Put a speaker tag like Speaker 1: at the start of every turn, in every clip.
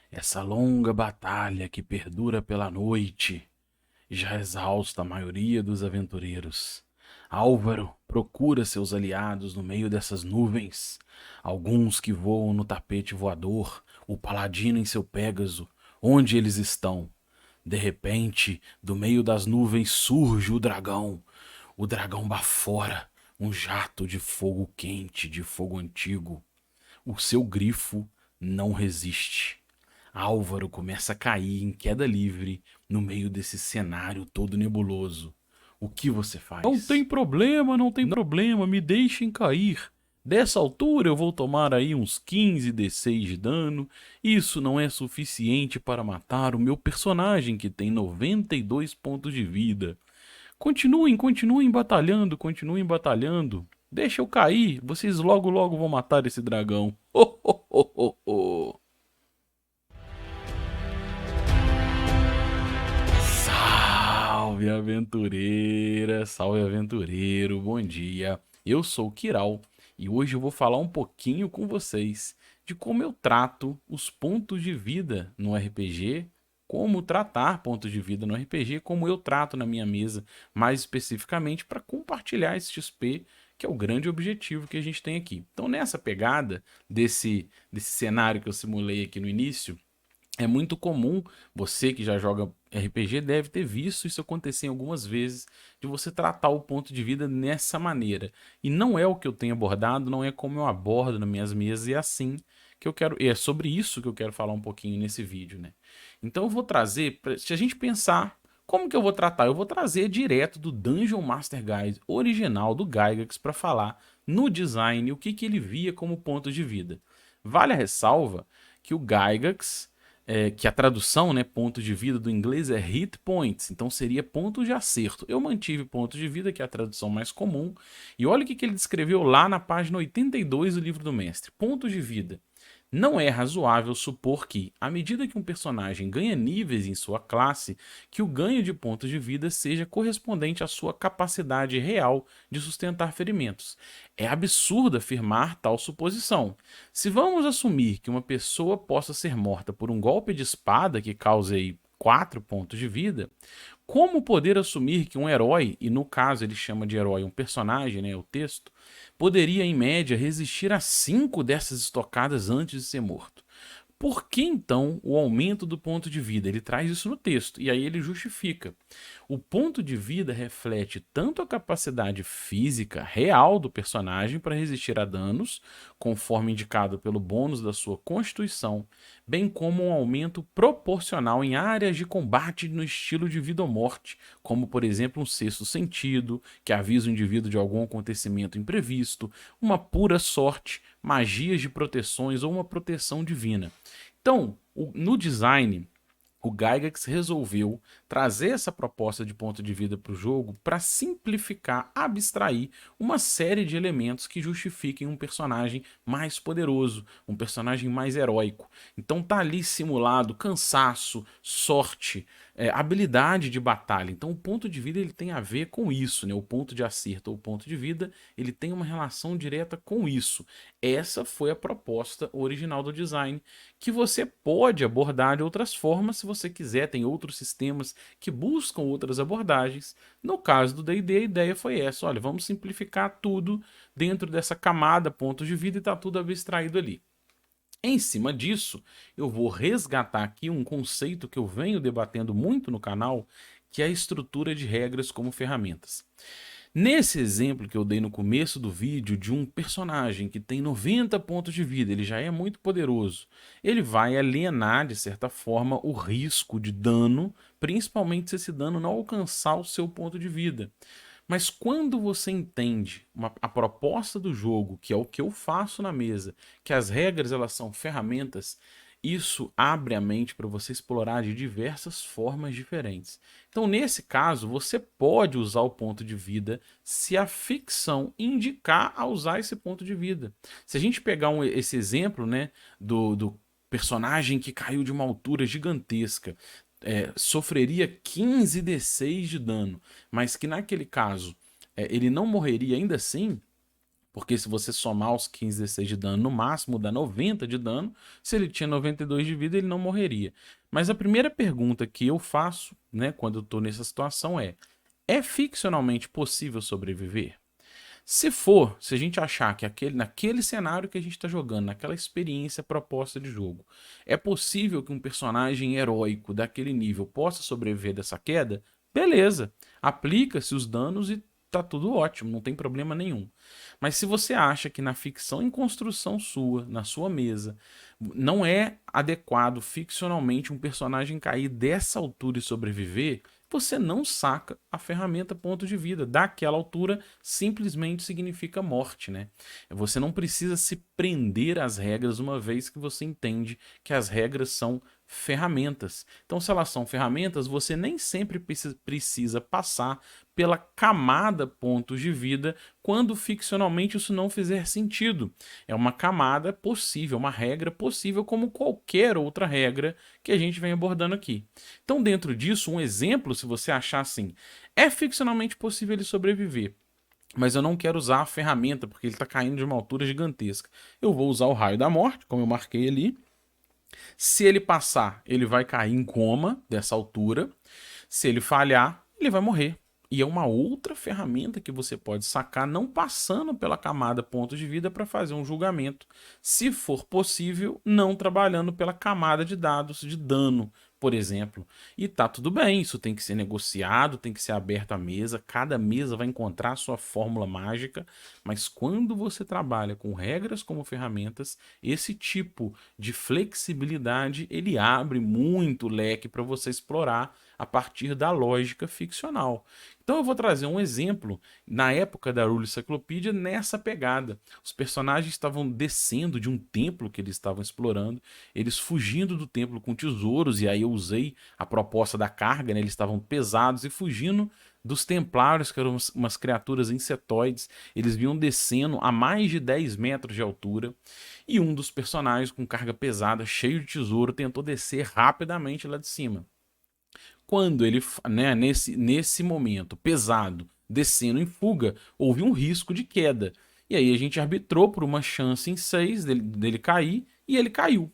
Speaker 1: Essa longa batalha que perdura pela noite já exausta a maioria dos aventureiros. Álvaro procura seus aliados no meio dessas nuvens, alguns que voam no tapete voador, o paladino em seu Pégaso. Onde eles estão? De repente, do meio das nuvens surge o dragão. O dragão bafora um jato de fogo quente, de fogo antigo. O seu grifo não resiste. Álvaro começa a cair em queda livre no meio desse cenário todo nebuloso. O que você
Speaker 2: Não tem
Speaker 1: faz?
Speaker 2: problema, não tem problema, me deixem cair. Dessa altura eu vou tomar aí uns 15 D6 de dano. Isso não é suficiente para matar o meu personagem que tem 92 pontos de vida. Continuem batalhando, continuem batalhando. Deixa eu cair, vocês logo logo vão matar esse dragão. Ho, ho, ho, ho, ho.
Speaker 1: Salve aventureira, salve aventureiro, bom dia. Eu sou o Kiral e hoje eu vou falar um pouquinho com vocês de como eu trato os pontos de vida no RPG, como tratar pontos de vida no RPG, como eu trato na minha mesa, mais especificamente para compartilhar esse XP, que é o grande objetivo que a gente tem aqui. Então, nessa pegada desse cenário que eu simulei aqui no início, é muito comum, você que já joga RPG deve ter visto isso acontecer algumas vezes, de você tratar o ponto de vida nessa maneira. E não é o que eu tenho abordado, não é como eu abordo nas minhas mesas, e é assim que eu quero, e é sobre isso que eu quero falar um pouquinho nesse vídeo, né? Então eu vou trazer, se a gente pensar, como que eu vou tratar? Eu vou trazer direto do Dungeon Master Guide original do Gygax para falar no design o que que ele via como ponto de vida. Vale a ressalva que o Gygax que a tradução, né, ponto de vida do inglês é hit points, então seria ponto de acerto. Eu mantive ponto de vida, que é a tradução mais comum, e olha o que ele descreveu lá na página 82 do livro do mestre. Ponto de vida. Não é razoável supor que, à medida que um personagem ganha níveis em sua classe, que o ganho de pontos de vida seja correspondente à sua capacidade real de sustentar ferimentos. É absurdo afirmar tal suposição. Se vamos assumir que uma pessoa possa ser morta por um golpe de espada que cause 4 pontos de vida, como poder assumir que um herói, e no caso ele chama de herói um personagem, né, o texto, poderia em média resistir a 5 dessas estocadas antes de ser morto? Por que então o aumento do ponto de vida? Ele traz isso no texto e aí ele justifica. O ponto de vida reflete tanto a capacidade física real do personagem para resistir a danos, conforme indicado pelo bônus da sua constituição, bem como um aumento proporcional em áreas de combate no estilo de vida ou morte, como por exemplo um sexto sentido, que avisa o indivíduo de algum acontecimento imprevisto, uma pura sorte, magias de proteções ou uma proteção divina. Então, no design, o Gygax resolveu trazer essa proposta de ponto de vida para o jogo para simplificar, abstrair uma série de elementos que justifiquem um personagem mais poderoso, um personagem mais heróico. Então tá ali simulado cansaço, sorte, habilidade de batalha. Então o ponto de vida ele tem a ver com isso, né? O ponto de acerto ou o ponto de vida ele tem uma relação direta com isso. Essa foi a proposta original do design, que você pode abordar de outras formas se você quiser. Tem outros sistemas que buscam outras abordagens. No caso do D&D, a ideia foi essa: olha, vamos simplificar tudo dentro dessa camada pontos de vida e está tudo abstraído ali. Em cima disso, eu vou resgatar aqui um conceito que eu venho debatendo muito no canal, que é a estrutura de regras como ferramentas. Nesse exemplo que eu dei no começo do vídeo de um personagem que tem 90 pontos de vida, ele já é muito poderoso, ele vai alienar de certa forma o risco de dano, principalmente se esse dano não alcançar o seu ponto de vida. Mas quando você entende a proposta do jogo, que é o que eu faço na mesa, que as regras elas são ferramentas, isso abre a mente para você explorar de diversas formas diferentes. Então, nesse caso, você pode usar o ponto de vida se a ficção indicar a usar esse ponto de vida. Se a gente pegar esse exemplo, né, do personagem que caiu de uma altura gigantesca, sofreria 15 D6 de dano, mas que naquele caso ele não morreria ainda assim, Porque se você somar os 15 D6 de dano, no máximo dá 90 de dano. Se ele tinha 92 de vida, ele não morreria. Mas a primeira pergunta que eu faço, né, quando eu tô nessa situação é ficcionalmente possível sobreviver? Se for, se a gente achar que naquele cenário que a gente está jogando, naquela experiência proposta de jogo, é possível que um personagem heróico daquele nível possa sobreviver dessa queda, beleza. Aplica-se os danos e tá tudo ótimo, não tem problema nenhum. Mas se você acha que na ficção em construção sua, na sua mesa, não é adequado ficcionalmente um personagem cair dessa altura e sobreviver, você não saca a ferramenta ponto de vida. Daquela altura, simplesmente significa morte, né? Você não precisa se prender às regras uma vez que você entende que as regras são ferramentas. Então, se elas são ferramentas, você nem sempre precisa passar pela camada pontos de vida quando ficcionalmente isso não fizer sentido. É uma camada possível, uma regra possível, como qualquer outra regra que a gente vem abordando aqui. Então, dentro disso, um exemplo, se você achar assim, é ficcionalmente possível ele sobreviver, mas eu não quero usar a ferramenta porque ele está caindo de uma altura gigantesca. Eu vou usar o raio da morte, como eu marquei ali. Se ele passar, ele vai cair em coma dessa altura. Se ele falhar, ele vai morrer. E é uma outra ferramenta que você pode sacar, não passando pela camada ponto de vida para fazer um julgamento. Se for possível, não trabalhando pela camada de dados de dano, por exemplo. E tá tudo bem, isso tem que ser negociado, tem que ser aberto à mesa, cada mesa vai encontrar a sua fórmula mágica, mas quando você trabalha com regras como ferramentas, esse tipo de flexibilidade, ele abre muito leque para você explorar a partir da lógica ficcional. Então eu vou trazer um exemplo na época da Rule Cyclopedia nessa pegada. Os personagens estavam descendo de um templo que eles estavam explorando, eles fugindo do templo com tesouros, e aí eu usei a proposta da carga, né? Eles estavam pesados e fugindo dos templários, que eram umas criaturas insetoides. Eles vinham descendo a mais de 10 metros de altura, e um dos personagens com carga pesada, cheio de tesouro, tentou descer rapidamente lá de cima. Quando ele, né, nesse momento pesado, descendo em fuga, houve um risco de queda. E aí a gente arbitrou por uma chance em 6 dele cair, e ele caiu.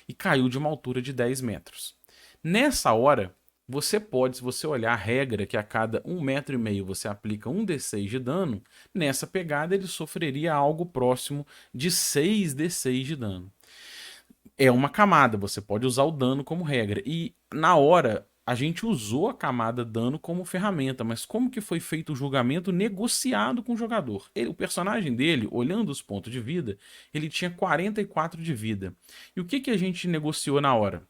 Speaker 1: E caiu de uma altura de 10 metros. Nessa hora, você pode, se você olhar a regra que a cada 1,5 metro você aplica um D6 de dano, nessa pegada ele sofreria algo próximo de 6 D6 de dano. É uma camada, você pode usar o dano como regra. E na hora a gente usou a camada dano como ferramenta, mas como que foi feito o julgamento negociado com o jogador? O personagem dele, olhando os pontos de vida, ele tinha 44 de vida. E o que que a gente negociou na hora?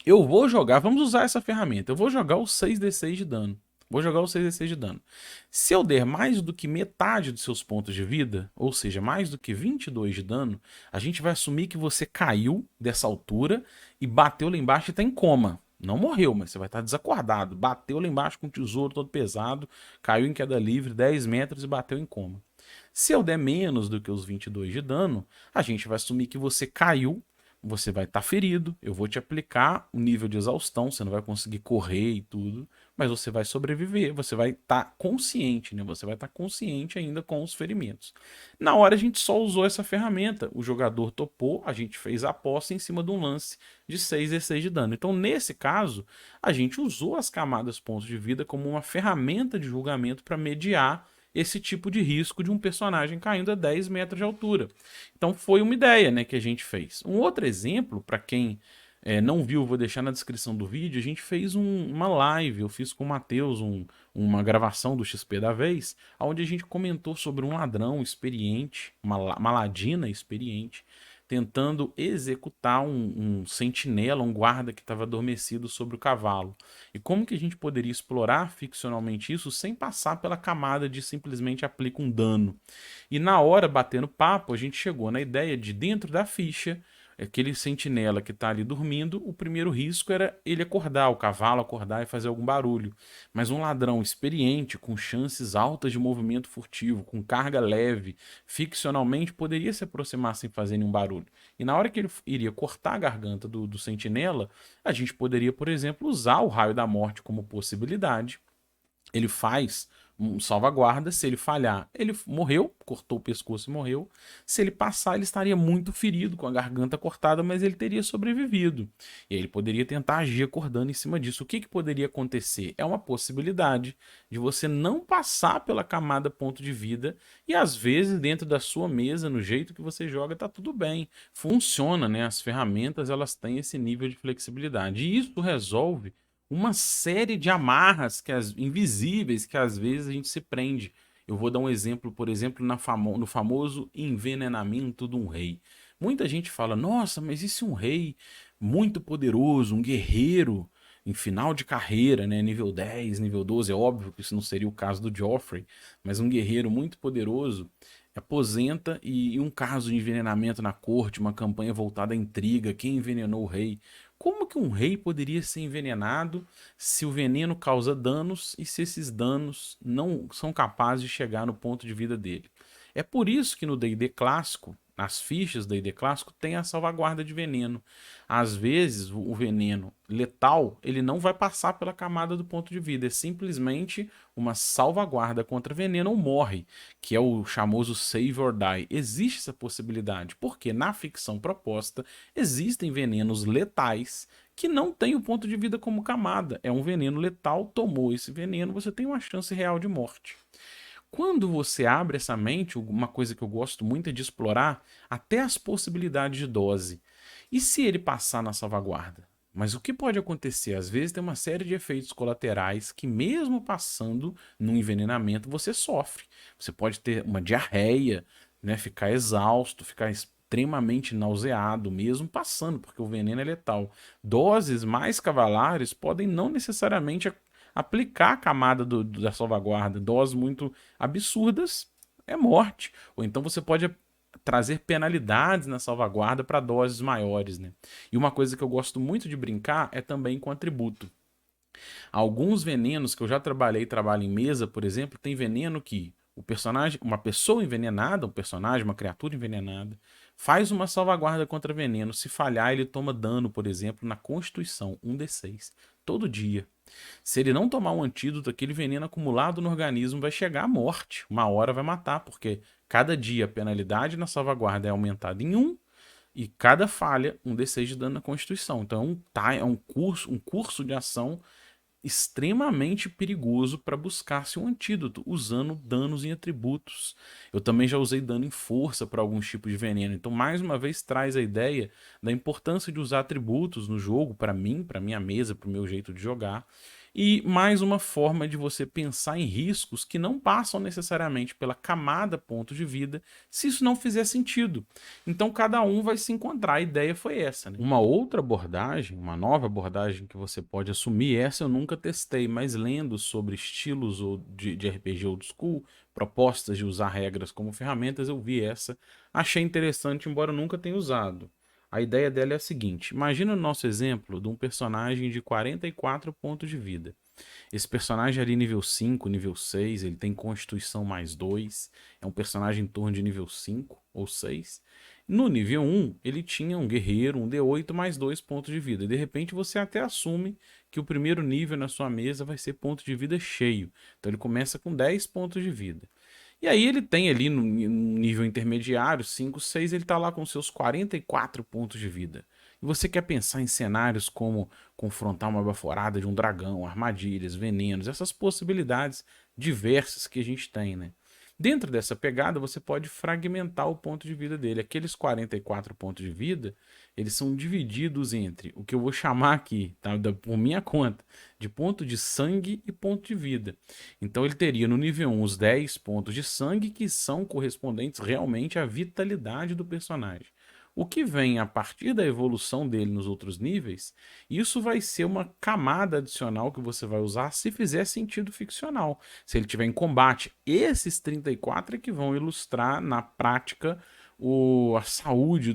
Speaker 1: Eu vou jogar, vamos usar essa ferramenta, eu vou jogar o 6d6 de dano. Vou jogar o 6d6 de dano. Se eu der mais do que metade dos seus pontos de vida, ou seja, mais do que 22 de dano, a gente vai assumir que você caiu dessa altura e bateu lá embaixo e está em coma. Não morreu, mas você vai estar desacordado. Bateu lá embaixo com um tesouro todo pesado, caiu em queda livre 10 metros e bateu em coma. Se eu der menos do que os 22 de dano, a gente vai assumir que você caiu, você vai estar ferido, eu vou te aplicar um nível de exaustão, você não vai conseguir correr e tudo, mas você vai sobreviver, você vai estar consciente, né? Você vai estar consciente ainda com os ferimentos. Na hora a gente só usou essa ferramenta, o jogador topou, a gente fez a aposta em cima de um lance de 6d6 de dano. Então, nesse caso, a gente usou as camadas pontos de vida como uma ferramenta de julgamento para mediar esse tipo de risco de um personagem caindo a 10 metros de altura. Então foi uma ideia, né, que a gente fez. Um outro exemplo, para quem não viu, vou deixar na descrição do vídeo, a gente fez uma live, eu fiz com o Matheus uma gravação do XP da vez, onde a gente comentou sobre um ladrão experiente, uma ladina experiente, tentando executar um sentinela, um guarda que estava adormecido sobre o cavalo. E como que a gente poderia explorar ficcionalmente isso sem passar pela camada de simplesmente aplica um dano. E na hora, batendo papo, a gente chegou na ideia de dentro da ficha, aquele sentinela que está ali dormindo, o primeiro risco era ele acordar, o cavalo acordar e fazer algum barulho. Mas um ladrão experiente, com chances altas de movimento furtivo, com carga leve, ficcionalmente poderia se aproximar sem fazer nenhum barulho. E na hora que ele iria cortar a garganta do sentinela, a gente poderia, por exemplo, usar o raio da morte como possibilidade. Ele faz um salvaguarda. Se ele falhar, ele morreu, cortou o pescoço e morreu. Se ele passar, ele estaria muito ferido, com a garganta cortada, mas ele teria sobrevivido. E aí ele poderia tentar agir acordando em cima disso. O que, que poderia acontecer? É uma possibilidade de você não passar pela camada ponto de vida e às vezes dentro da sua mesa, no jeito que você joga, tá tudo bem. Funciona, né? As ferramentas, elas têm esse nível de flexibilidade. E isso resolve uma série de amarras invisíveis que às vezes a gente se prende. Eu vou dar um exemplo, por exemplo, no famoso envenenamento de um rei. Muita gente fala, nossa, mas e se um rei muito poderoso, um guerreiro, em final de carreira, né, nível 10, nível 12, é óbvio que isso não seria o caso do Joffrey, mas um guerreiro muito poderoso aposenta e um caso de envenenamento na corte, uma campanha voltada à intriga, quem envenenou o rei? Como que um rei poderia ser envenenado se o veneno causa danos e se esses danos não são capazes de chegar no ponto de vida dele? É por isso que no D&D clássico, nas fichas do D&D clássico, tem a salvaguarda de veneno. Às vezes, o veneno letal, ele não vai passar pela camada do ponto de vida, é simplesmente uma salvaguarda contra veneno ou morre, que é o famoso save or die. Existe essa possibilidade, porque na ficção proposta existem venenos letais que não têm o ponto de vida como camada. É um veneno letal, tomou esse veneno, você tem uma chance real de morte. Quando você abre essa mente, uma coisa que eu gosto muito é de explorar até as possibilidades de dose. E se ele passar na salvaguarda? Mas o que pode acontecer? Às vezes tem uma série de efeitos colaterais que, mesmo passando no envenenamento, você sofre. Você pode ter uma diarreia, né, ficar exausto, ficar extremamente nauseado, mesmo passando, porque o veneno é letal. Doses mais cavalares podem não necessariamente aplicar a camada da salvaguarda. Doses muito absurdas é morte. Ou então você pode trazer penalidades na salvaguarda para doses maiores, né? E uma coisa que eu gosto muito de brincar é também com atributo. Alguns venenos que eu já trabalhei, trabalho em mesa, por exemplo, tem veneno que o personagem, uma pessoa envenenada, um personagem, uma criatura envenenada, faz uma salvaguarda contra veneno. Se falhar, ele toma dano, por exemplo, na Constituição, 1d6, todo dia. Se ele não tomar um antídoto, aquele veneno acumulado no organismo vai chegar à morte. Uma hora vai matar, porque cada dia a penalidade na salvaguarda é aumentada em 1 e cada falha, 1d6 de dano na Constituição. Então é um curso de ação extremamente perigoso para buscar-se um antídoto, usando danos em atributos. Eu também já usei dano em força para alguns tipos de veneno. Então, mais uma vez, traz a ideia da importância de usar atributos no jogo, para mim, para minha mesa, para o meu jeito de jogar. E mais uma forma de você pensar em riscos que não passam necessariamente pela camada ponto de vida, se isso não fizer sentido. Então cada um vai se encontrar, a ideia foi essa, né? Uma outra abordagem, uma nova abordagem que você pode assumir, essa eu nunca testei, mas lendo sobre estilos de RPG old school, propostas de usar regras como ferramentas, eu vi essa, achei interessante, embora eu nunca tenha usado. A ideia dela é a seguinte: imagina o nosso exemplo de um personagem de 44 pontos de vida. Esse personagem ali nível 5, nível 6, ele tem constituição mais 2, é um personagem em torno de nível 5 ou 6. No nível 1, ele tinha um guerreiro, um D8 mais 2 pontos de vida. E de repente você até assume que o primeiro nível na sua mesa vai ser ponto de vida cheio. Então ele começa com 10 pontos de vida. E aí ele tem ali no nível intermediário, 5, 6, ele está lá com seus 44 pontos de vida. E você quer pensar em cenários como confrontar uma baforada de um dragão, armadilhas, venenos, essas possibilidades diversas que a gente tem, né? Dentro dessa pegada, você pode fragmentar o ponto de vida dele. Aqueles 44 pontos de vida, eles são divididos entre o que eu vou chamar aqui, tá, por minha conta, de ponto de sangue e ponto de vida. Então ele teria no nível 1 os 10 pontos de sangue, que são correspondentes realmente à vitalidade do personagem. O que vem a partir da evolução dele nos outros níveis, isso vai ser uma camada adicional que você vai usar se fizer sentido ficcional. Se ele tiver em combate, esses 34 é que vão ilustrar na prática a saúde,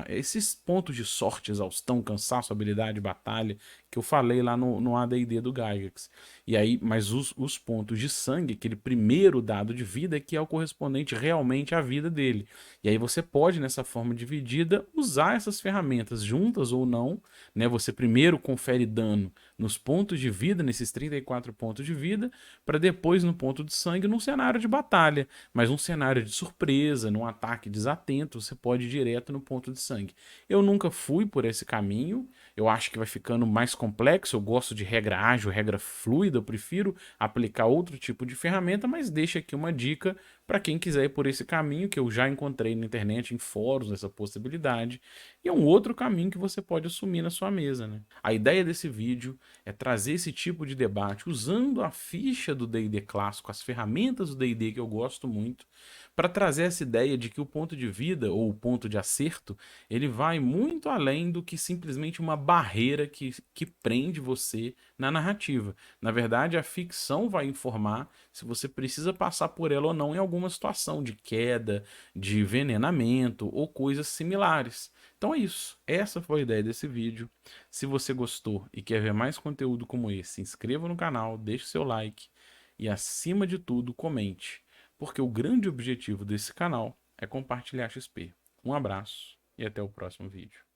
Speaker 1: esses pontos de sorte, exaustão, cansaço, habilidade, batalha, que eu falei lá no AD&D do Gygax. E aí, mas os pontos de sangue, aquele primeiro dado de vida, que é o correspondente realmente à vida dele. E aí você pode, nessa forma dividida, usar essas ferramentas juntas ou não, né? Você primeiro confere dano nos pontos de vida, nesses 34 pontos de vida, para depois no ponto de sangue, num cenário de batalha. Mas um cenário de surpresa, num ataque desatento, você pode ir direto no ponto de sangue. Eu nunca fui por esse caminho, eu acho que vai ficando mais complexo, eu gosto de regra ágil, regra fluida, eu prefiro aplicar outro tipo de ferramenta, mas deixa aqui uma dica para quem quiser ir por esse caminho, que eu já encontrei na internet, em fóruns, essa possibilidade, e é um outro caminho que você pode assumir na sua mesa, né? A ideia desse vídeo é trazer esse tipo de debate usando a ficha do D&D clássico, as ferramentas do D&D que eu gosto muito, para trazer essa ideia de que o ponto de vida ou o ponto de acerto, ele vai muito além do que simplesmente uma barreira que prende você na narrativa. Na verdade, a ficção vai informar se você precisa passar por ela ou não em alguma situação de queda, de envenenamento ou coisas similares. Então é isso. Essa foi a ideia desse vídeo. Se você gostou e quer ver mais conteúdo como esse, se inscreva no canal, deixe seu like e, acima de tudo, comente, porque o grande objetivo desse canal é compartilhar XP. Um abraço e até o próximo vídeo.